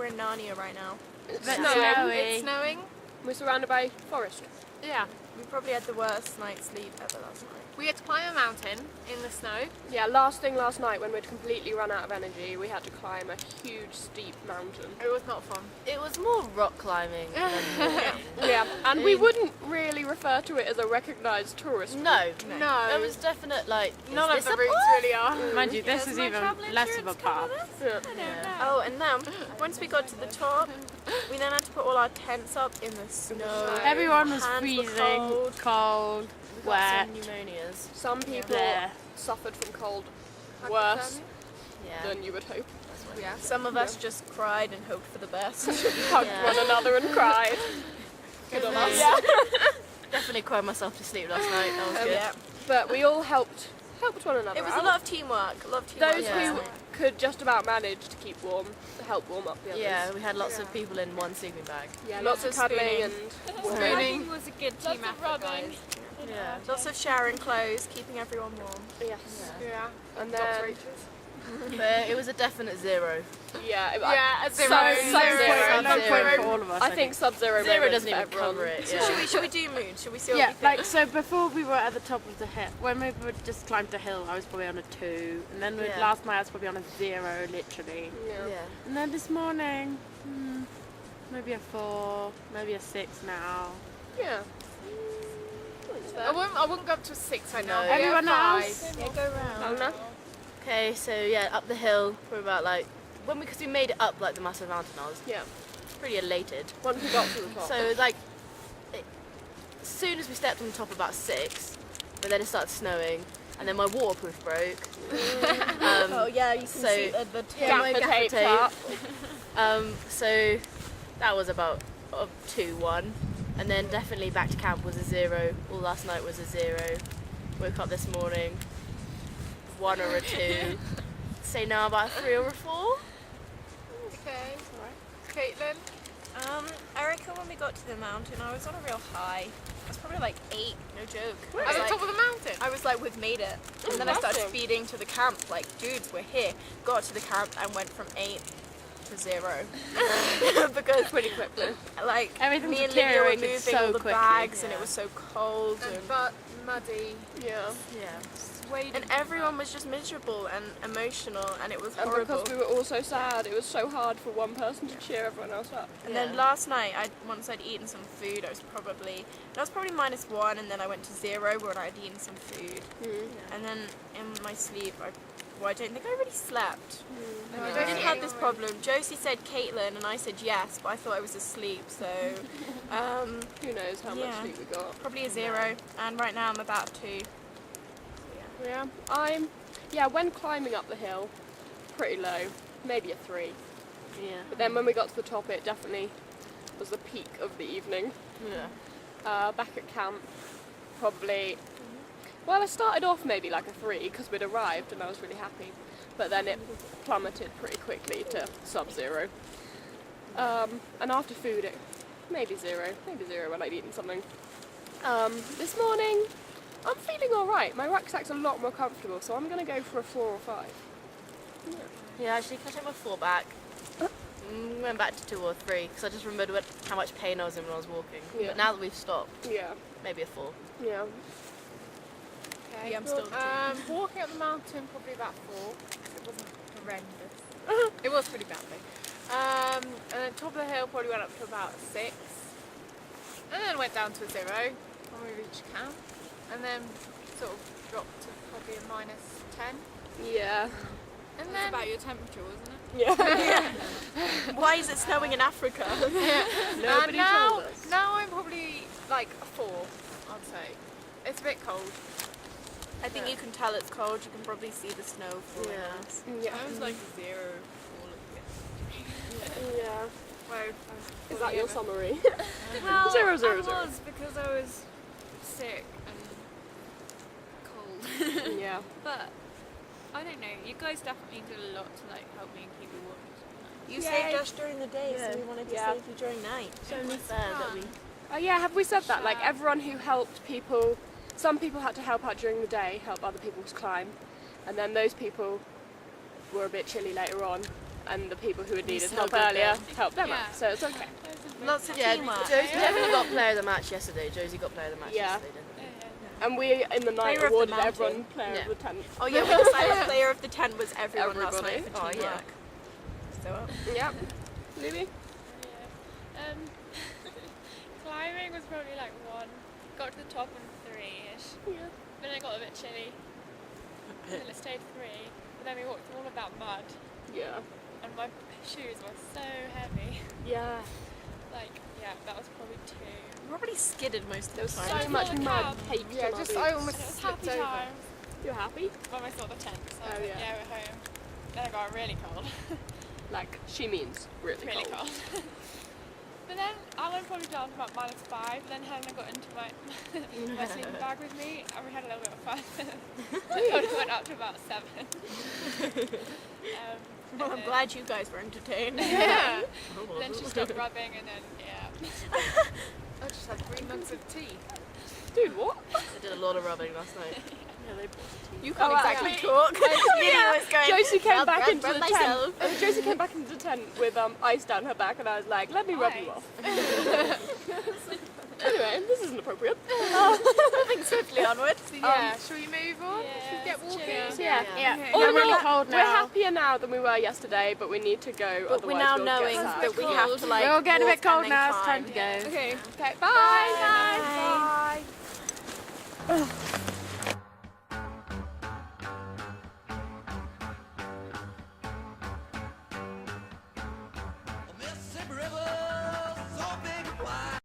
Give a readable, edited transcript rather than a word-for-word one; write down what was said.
in Narnia right now. It's But snowing. snowy. It's snowing. We're surrounded by forest. Yeah. We probably had the worst night's sleep ever last night. We had to climb a mountain in the snow. Yeah, last night when we'd completely run out of energy, we had to climb a huge, steep mountain. It was not fun. It was more rock climbing than walking. Yeah, and we wouldn't really refer to it as a recognised tourist. No. No. There was definite None of is the this a routes path? really are. Mind you, this is even less of a path. Yeah. Oh, and then once we got to the top, we then had to put all our tents up in the snow. Everyone was Hands were freezing, cold, Got wet. some pneumonias. Some people There. suffered from cold worse Yeah. than you would hope. Yeah. Some of us just cried and hoped for the best. Hugged Yeah. one another and cried. Good on us. Yeah. Definitely cried myself to sleep last night. That was good. Yeah. But we all helped one another It was out. a lot of teamwork. Those Yeah. who could just about manage to keep warm, to help warm up the others. Yeah, we had lots of people in one sleeping bag. Yeah, lots of cuddling and Spooning was a good team effort, guys. Yeah. Lots of sharing clothes, keeping everyone warm. yes. Yeah. And then But it was a definite zero. yeah, Yeah, a zero. Sub-Zero. No Zero. point for all of us. I think Sub-Zero Zero moments doesn't for even everyone. cover it. So Yeah. should we do mood? Should we see what Yeah, we think? like so before we were at the top of the hill, when we would just climb the hill, I was probably on a 2, and then Yeah. last night I was probably on a 0, literally. Yeah. Yeah. And then this morning, maybe a 4, maybe a 6 now. Yeah. I wouldn't go up to a 6 right now. No. Maybe a Everyone 5. else? Yeah, go round. Anna? Okay, so yeah, up the hill for about like because we made it up like the massive mountain, I was Yeah. pretty elated. Once we got to the top. So it was like as soon as we stepped on the top about 6, but then it started snowing, and then my waterproof broke. Oh yeah, you can so- see the tape. my Gaffer gaffer tape tape. up. So that was about a 2-1, and then definitely back to camp was a 0. All last night was a 0. Woke up this morning, 1 or a 2. Say now about a 3 or a 4. Okay. Caitlin? I reckon when we got to the mountain, I was on a real high. I was probably like 8, no joke. I At was the like, top of the mountain. I was like, we've made it. And then I started Massive. speeding to the camp, like, dudes, we're here. Got to the camp and went from 8 to 0. Because, Pretty quickly. like, Everything's me and Lydia were deteriorated moving so all the quickly, bags and yeah. it was so cold. But muddy. Yeah. Yeah. And everyone was just miserable and emotional and it was And horrible. because we were all so sad, it was so hard for one person to cheer everyone else up. And Yeah. then last night, once I'd eaten some food, I was probably -1, and then I went to 0 when I'd eaten some food. And then in my sleep, I don't think I really slept. I didn't have this problem. Josie said Caitlin, and I said yes, but I thought I was asleep, so Who knows how much Yeah. sleep we got. probably a 0. And right now I'm about 2. Yeah. When climbing up the hill, pretty low, maybe a 3. Yeah. But then when we got to the top, it definitely was the peak of the evening. Yeah. Back at camp, probably. Well, I started off maybe like a 3 because we'd arrived and I was really happy, but then it plummeted pretty quickly to Sub-Zero. And after food, it maybe 0 when I'd eaten something. This morning, I'm feeling all right. My rucksack's a lot more comfortable, so I'm gonna go for a 4 or 5. Yeah, actually, can I take my 4 back? Went back to 2 or 3 because I just remembered how much pain I was in when I was walking. Yeah. But now that we've stopped, Yeah, maybe a 4. yeah. Okay. Yeah, I'm still walking up the mountain, probably about 4. It wasn't horrendous. It was pretty bad though. And then top of the hill, probably went up to about 6. And then went down to a 0 when we reached camp. And then sort of dropped to probably a -10. Yeah. And then about your temperature, wasn't it? Yeah. Why is it snowing in Africa? Nobody told us. Now I'm probably like a 4, I'd say. It's a bit cold. I think you can tell it's cold. You can probably see the snow falling Yeah. on us. Yeah. I was like 0 all of it. Yeah. Well, Is that your summary? Well, 0, 0, I 0. was because I was sick and cold. Yeah. But I don't know. You guys definitely did a lot to like help me and keep me warm. You Yay. saved us during the day, Yeah. so we wanted to Yeah. save you during night. It's only fair that we. Oh yeah, have we said that? Like everyone who helped people, some people had to help out during the day, help other people to climb, and then those people were a bit chilly later on. and the people who had needed so help good earlier then. helped them Yeah. out. So it's okay. Lots of Yeah, teamwork. Josie definitely got player of the match yesterday. Josie got player of the match Yeah. yesterday, didn't she? And we in the night Player of the awarded mountain. everyone player Yeah. of the tent. Oh yeah, we decided player of the tent was everyone last Everybody. night for Oh, teamwork. yeah. So Yep. Libby? Yeah. Climbing was probably like 1. Got to the top on 3-ish. Yeah. Then I got a bit chilly. And then it stayed 3. But then we walked through all of that mud. Yeah. And my shoes were so heavy. Yeah. Like, yeah, that was probably 2. we probably skidded most of There the was time. so much full of mud cab. caked Yeah, on our just boots. I And almost it was slipped happy over. times You're happy? when I saw the tent. So I Oh, was like, yeah. yeah, we're home. Then I got really cold. Like, she means really, Really cold. cold. But then I went probably down to about -5. Then Helen got into my my sleeping bag with me, and we had a little bit of fun. I probably went up to about 7. Well, I'm glad you guys were entertained. Yeah. Then she stopped rubbing, and then yeah. I just had 3 mugs of tea. Dude, what? I did a lot of rubbing last night. You can't Oh, exactly actually- talk. Yeah, I was going, Josie came back rub into the myself. tent. Josie came back into the tent with ice down her back, and I was like, "Let me rub you off." Anyway, this isn't appropriate. Moving swiftly onwards. Yeah, shall we move on? Yeah, Should we get walking? cheers. Yeah. Yeah. All We're in really all, cold we're now. happier now than we were yesterday, but we need to go. But we're now otherwise we'll knowing get sad. that we have to like. We're getting a bit walk cold and then now. It's time climb. to go. Okay. Okay. Bye. Bye. Bye.